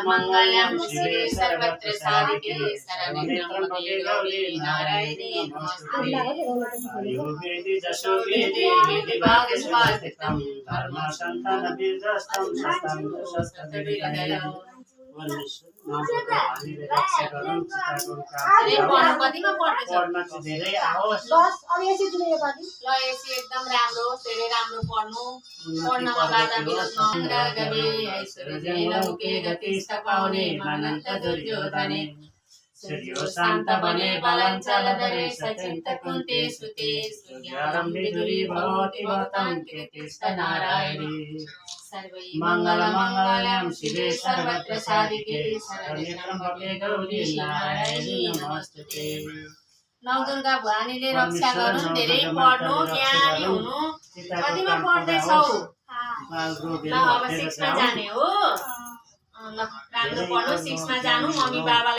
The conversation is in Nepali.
मङ्गलम् शिवे सर्वत्र साधिके शरण्ये त्र्यम्बके गौरी नारायणी नमोस्तुते। योगेति जशोगेति विधिभागस्वास्तिकं धर्म सन्तान वीरस्तं शस्तं शस्त्रविदयः। धेरै आओस् बस अब यसै जुने यो पार्टी ल यसै एकदम राम्रो धेरै राम्रो पढ्नु पढ्नमा बाधा विरोध नगरे ऐश्वर्य लौके गति पाउने अनन्त दुर्योधने सूर्यो शान्त बने बलञ्चल धरे सचिन्त कुन्ते सुते सूर्यारं विदुरी भवति भवतं कीर्तिस्त नारायणी मङ्गलमङ्गलं शिवे सर्वत्र साधिके शरण्ये त्र्यम्बके गौरी नारायणी नमोस्तुते। नौ दुर्गा भवानीले रक्षा गरून् धेरै पढ्नु ज्ञानी हुनु कतिमा पढ्दैछौ ल अब 6 मा जाने हो ल राम्रो पढ्नु 6 मा जानु मम्मी बाबालाई